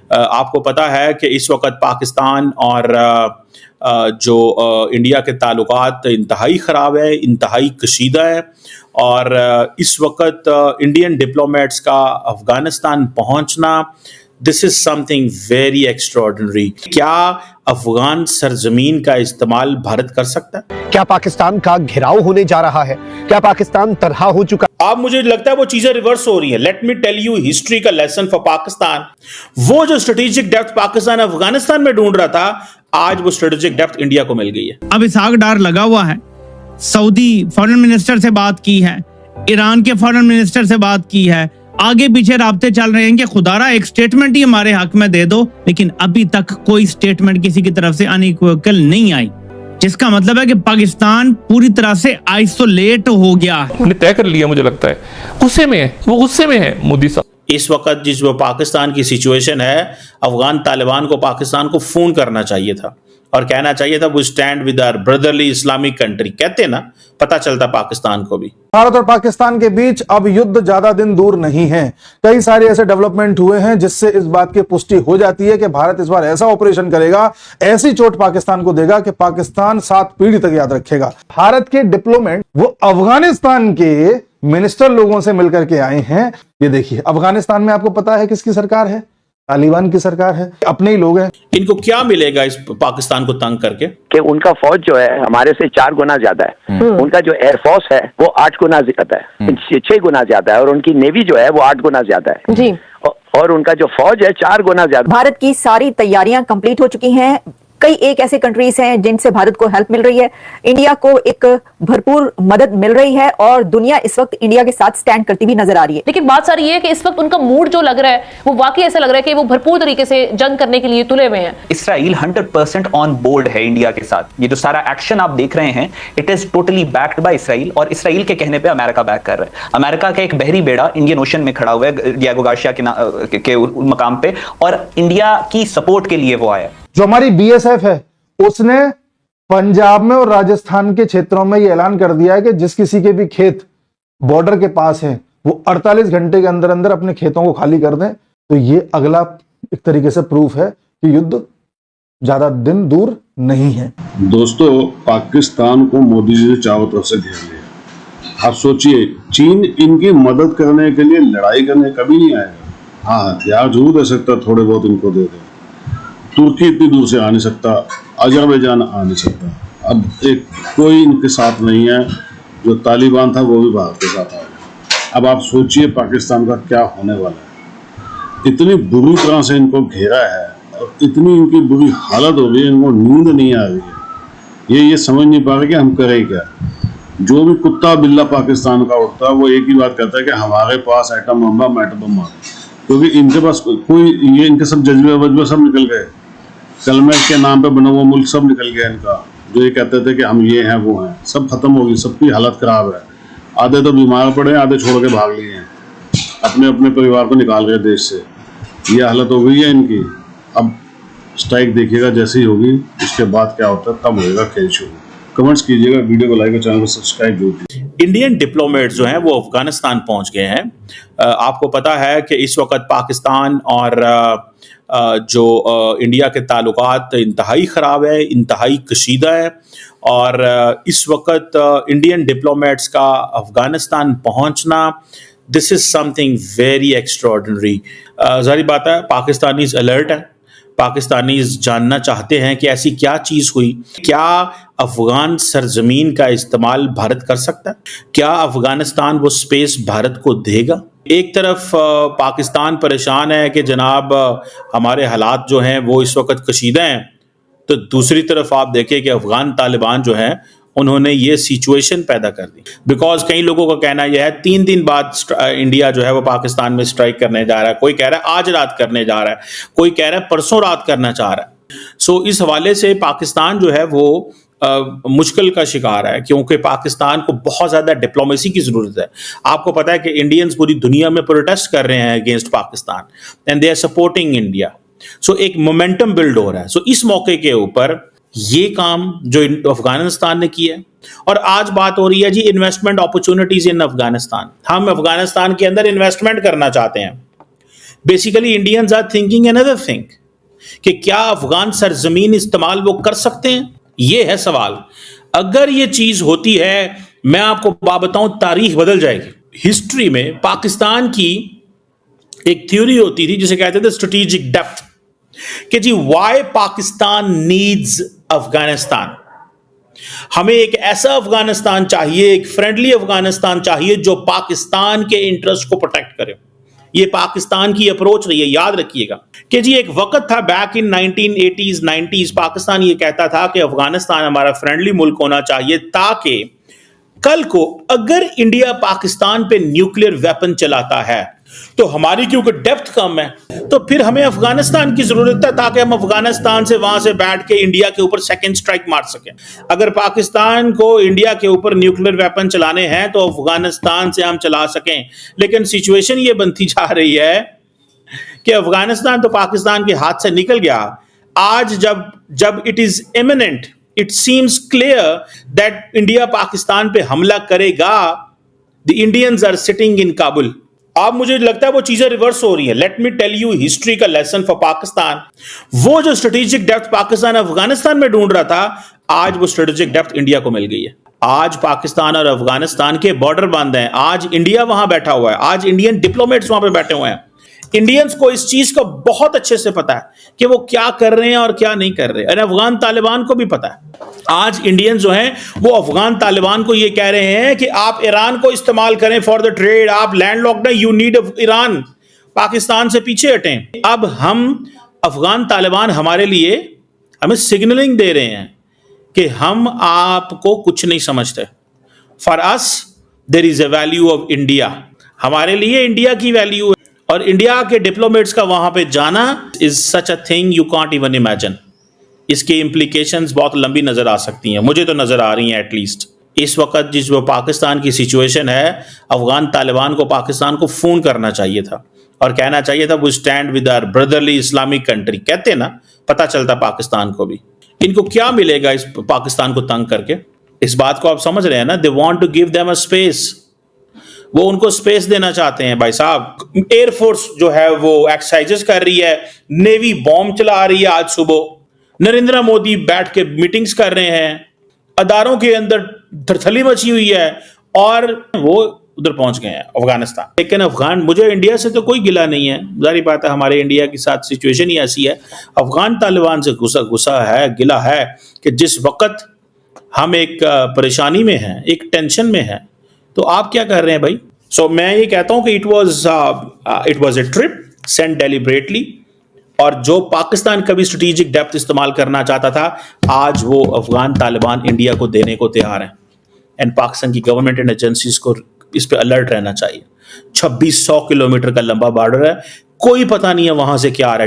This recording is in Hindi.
आपको पता है कि इस वक्त पाकिस्तान और जो इंडिया के ताल्लुकात इंतहाई ख़राब है, इंतहाई कशीदा है, और इस वक्त इंडियन डिप्लोमेट्स का अफ़गानिस्तान पहुंचना, this is something very extraordinary. क्या अफगान सरजमीन का इस्तेमाल भारत कर सकता है? क्या पाकिस्तान का घेराव होने जा रहा है? क्या पाकिस्तान तनहा हो चुका? अब मुझे लगता है वो चीजें रिवर्स हो रही हैं। Let me tell you history का लेसन फॉर पाकिस्तान। वो जो स्ट्रेटेजिक डेप्थ पाकिस्तान अफगानिस्तान में ढूंढ रहा था, आज वो स्ट्रेटेजिक डेप्थ इंडिया को मिल गई है। अब इसहाक डार लगा हुआ है, सऊदी फॉरेन मिनिस्टर से बात की है, ईरान के फॉरेन मिनिस्टर से बात की है, आगे पीछे राब्ते चल रहे हैं कि खुदारा एक स्टेटमेंट ही हमारे हक में दे दो, लेकिन अभी तक कोई स्टेटमेंट किसी की तरफ से अनइक्विवोकल नहीं आई, जिसका मतलब है कि पाकिस्तान पूरी तरह से आइसोलेट हो गया है। तय कर लिया, मुझे लगता है गुस्से में है, वो गुस्से में है मोदी साहब। इस वक्त जिस वो पाकिस्तान की सिचुएशन है, अफगान तालिबान को पाकिस्तान को फोन करना चाहिए था और कहना चाहिए था वो stand with our brotherly Islamic country, कहते ना, पता चलता पाकिस्तान को भी। भारत और पाकिस्तान के बीच अब युद्ध ज्यादा दिन दूर नहीं है। कई सारे ऐसे डेवलपमेंट हुए हैं जिससे इस बात की पुष्टि हो जाती है कि भारत इस बार ऐसा ऑपरेशन करेगा, ऐसी चोट पाकिस्तान को देगा कि पाकिस्तान 7 पीढ़ी तक याद रखेगा। भारत के डिप्लोमेट वो अफगानिस्तान के मिनिस्टर लोगों से मिलकर के आए हैं। ये देखिए, अफगानिस्तान में आपको पता है किसकी सरकार है? तालिबान की सरकार है, अपने ही लोग हैं। इनको क्या मिलेगा इस पाकिस्तान को तंग करके? कि उनका फौज जो है हमारे से 4 गुना ज्यादा है, उनका जो एयरफोर्स है वो 8 गुना ज्यादा है, 6 गुना ज्यादा है, और उनकी नेवी जो है वो 8 गुना ज्यादा है जी, और उनका जो फौज है 4 गुना ज्यादा। भारत की सारी तैयारियां कंप्लीट हो चुकी हैं। कई एक ऐसे कंट्रीज हैं जिनसे भारत को हेल्प मिल रही है, इंडिया को एक भरपूर मदद मिल रही है, और दुनिया इस वक्त इंडिया के साथ स्टैंड करती भी नजर आ रही है। लेकिन बात सारी ये है कि इस वक्त उनका मूड जो लग रहा है वो वाकई ऐसा लग रहा है कि वो भरपूर तरीके से जंग करने के लिए तुले हुए हैं। इसराइल 100% ऑन बोर्ड है इंडिया के साथ। ये जो सारा एक्शन आप देख रहे हैं, it is totally backed by Israel, और इसराइल के कहने पे अमेरिका बैक कर रहा है। अमेरिका का एक बहरी बेड़ा इंडियन ओशन में खड़ा हुआ है डिएगो गार्सिया के मकाम पे, और इंडिया की सपोर्ट के लिए वो आया। जो हमारी बीएसएफ है उसने पंजाब में और राजस्थान के क्षेत्रों में यह ऐलान कर दिया है कि जिस किसी के भी खेत बॉर्डर के पास हैं वो 48 घंटे के अंदर अंदर अपने खेतों को खाली कर दें। तो ये अगला एक तरीके से प्रूफ है कि युद्ध ज्यादा दिन दूर नहीं है। दोस्तों, पाकिस्तान को मोदी जी ने चारों तरफ से घेर लिया। आप सोचिए, चीन इनकी मदद करने के लिए लड़ाई करने कभी नहीं आएगा। हाँ, हथियार जरूर दे सकता, थोड़े बहुत इनको दे दे। तुर्की इतनी दूर से आ नहीं सकता, अजरबैजान आ नहीं सकता। अब एक कोई इनके साथ नहीं है। जो तालिबान था वो भी भारत के साथ आ गया। अब आप सोचिए पाकिस्तान का क्या होने वाला है। इतनी बुरी तरह से इनको घेरा है और इतनी इनकी बुरी हालत हो रही है, इनको नींद नहीं आ रही है। ये समझ नहीं पा रहे कि हम करें क्या। जो भी कुत्ता बिल्ला पाकिस्तान का उठता है वो एक ही बात कहता है कि हमारे पास एटम बम है, एटम बम, क्योंकि इनके पास कोई ये इनके सब जज्बे वज्बे सब निकल गए। कलमे के नाम पे बना हुआ मुल्क सब निकल गया इनका। जो ये कहते थे कि हम ये हैं वो हैं, सब खत्म हो गई। सबकी हालत खराब है। आधे तो बीमार पड़े, आधे छोड़ के भाग लिए हैं, अपने अपने परिवार को निकाल रहे देश से। ये हालत हो गई है इनकी। अब स्ट्राइक देखिएगा जैसी होगी, उसके बाद क्या होता है तब होएगा खेल शुरू। कमेंट्स कीजिएगा, वीडियो को लाइक और चैनल को सब्सक्राइब जरूर कीजिए। इंडियन डिप्लोमेट्स जो हैं वो अफगानिस्तान पहुंच गए हैं। आपको पता है कि इस वक्त पाकिस्तान और जो इंडिया के ताल्लुकात इंतहाई ख़राब है, इंतहाई कशीदा है, और इस वक्त इंडियन डिप्लोमेट्स का अफगानिस्तान पहुंचना, this is something very extraordinary. ज़ाहिर बात है पाकिस्तानीज़ अलर्ट है, पाकिस्तानीज़ जानना चाहते हैं कि ऐसी क्या चीज़ हुई। क्या अफगान सरजमीन का इस्तेमाल भारत कर सकता है? क्या अफगानिस्तान वो स्पेस भारत को देगा? एक तरफ पाकिस्तान परेशान है कि जनाब हमारे हालात जो हैं वो इस वक्त कशीदा हैं, तो दूसरी तरफ आप देखें कि अफगान तालिबान जो हैं उन्होंने ये सिचुएशन पैदा कर दी। बिकॉज कई लोगों का कहना यह है 3 दिन बाद इंडिया जो है वो पाकिस्तान में स्ट्राइक करने जा रहा है। कोई कह रहा है आज रात करने जा रहा है, कोई कह रहा है परसों रात करना चाह रहा है। सो इस हवाले से पाकिस्तान जो है वो मुश्किल का शिकार है, क्योंकि पाकिस्तान को बहुत ज़्यादा डिप्लोमेसी की ज़रूरत है। आपको पता है कि इंडियंस पूरी दुनिया में प्रोटेस्ट कर रहे हैं against Pakistan, and they are supporting India. So एक मोमेंटम बिल्ड हो रहा है। सो इस मौके के ऊपर ये काम जो अफगानिस्तान ने किया है, और आज बात हो रही है जी इन्वेस्टमेंट अपॉर्चुनिटीज इन अफगानिस्तान। हम अफगानिस्तान के अंदर इन्वेस्टमेंट करना चाहते हैं, basically Indians are thinking another thing कि क्या अफगान सरजमीन इस्तेमाल वो कर सकते हैं, ये है सवाल। अगर ये चीज होती है, मैं आपको बात बताऊं, तारीख बदल जाएगी। हिस्ट्री में पाकिस्तान की एक थ्योरी होती थी जिसे कहते थे स्ट्रेटेजिक डेप्थ, कि जी वाई पाकिस्तान नीड्स अफगानिस्तान। हमें एक ऐसा अफगानिस्तान चाहिए, एक फ्रेंडली अफगानिस्तान चाहिए जो पाकिस्तान के इंटरेस्ट को प्रोटेक्ट करे। ये पाकिस्तान की अप्रोच रही है, याद रखिएगा कि जी एक वक्त था back in 1980s 90s, Pakistan ये कहता था कि अफगानिस्तान हमारा फ्रेंडली मुल्क होना चाहिए ताकि कल को अगर इंडिया पाकिस्तान पे न्यूक्लियर वेपन चलाता है तो हमारी क्योंकि डेप्थ कम है तो फिर हमें अफगानिस्तान की जरूरत है ताकि हम अफगानिस्तान से वहां से बैठ के इंडिया के ऊपर सेकंड स्ट्राइक मार सकें। अगर पाकिस्तान को इंडिया के ऊपर न्यूक्लियर वेपन चलाने हैं तो अफगानिस्तान से हम चला सकें, लेकिन सिचुएशन ये बनती जा रही है कि अफगानिस्तान तो पाकिस्तान के हाथ से निकल गया। आज जब it is imminent, it seems clear that India Pakistan पे हमला करेगा, the Indians are sitting in Kabul. अब मुझे लगता है वो चीजें रिवर्स हो रही है। Let me tell you history का लेसन फॉर पाकिस्तान। वो जो स्ट्रेटेजिक डेप्थ पाकिस्तान अफगानिस्तान में ढूंढ रहा था, आज वो स्ट्रेटेजिक डेप्थ इंडिया को मिल गई है। आज पाकिस्तान और अफगानिस्तान के बॉर्डर बंद हैं, आज इंडिया वहां बैठा हुआ है, आज इंडियन डिप्लोमेट्स वहां पे बैठे हुए हैं। इंडियंस को इस चीज का बहुत अच्छे से पता है कि वो क्या कर रहे हैं और क्या नहीं कर रहे, और अफगान तालिबान को भी पता है। आज इंडियंस जो हैं वो अफगान तालिबान को ये कह रहे हैं कि आप ईरान को इस्तेमाल करें फॉर द ट्रेड, आप लैंडलॉक्ड हैं, यू नीड ईरान, पाकिस्तान से पीछे हटें। अब हम अफगान तालिबान हमारे लिए हमें सिग्नलिंग दे रहे हैं कि हम आपको कुछ नहीं समझते। For us there is a value of India, हमारे लिए इंडिया की वैल्यू है, और इंडिया के डिप्लोमेट्स का वहां पे जाना is such a thing you can't even imagine. इसके इम्प्लीकेशंस बहुत लंबी नजर आ सकती हैं, मुझे तो नजर आ रही हैं एटलीस्ट। इस वक्त जिस वो पाकिस्तान की सिचुएशन है, अफगान तालिबान को पाकिस्तान को फोन करना चाहिए था और कहना चाहिए था we stand with our brotherly Islamic country, कहते ना, पता चलता पाकिस्तान को भी। इनको क्या मिलेगा इस पाकिस्तान को तंग करके, इस बात को आप समझ रहे हैं ना। They want to give them a space, वो उनको स्पेस देना चाहते हैं भाई साहब। एयरफोर्स जो है वो एक्सरसाइजेस कर रही है, नेवी बॉम्ब चला रही है। आज सुबह नरेंद्र मोदी बैठ के मीटिंग्स कर रहे हैं, अदारों के अंदर थरथली मची हुई है, और वो उधर पहुंच गए हैं अफगानिस्तान। लेकिन अफगान, मुझे इंडिया से तो कोई गिला नहीं है, जारी बात है हमारे इंडिया के साथ सिचुएशन ही ऐसी है। अफगान तालिबान से गुस्सा है, गिला है कि जिस वक्त हम एक परेशानी में हैं, एक टेंशन में हैं, तो आप क्या कर रहे हैं भाई। सो मैं ये कहता हूं कि it was a trip sent deliberately, और जो पाकिस्तान कभी स्ट्रेटेजिक डेप्थ इस्तेमाल करना चाहता था, आज वो अफगान तालिबान इंडिया को देने को तैयार है। एंड पाकिस्तान की गवर्नमेंट एंड एजेंसीज को इस पे अलर्ट रहना चाहिए। 2600 किलोमीटर का लंबा बॉर्डर है, कोई पता नहीं है वहां से क्या आ रहा है।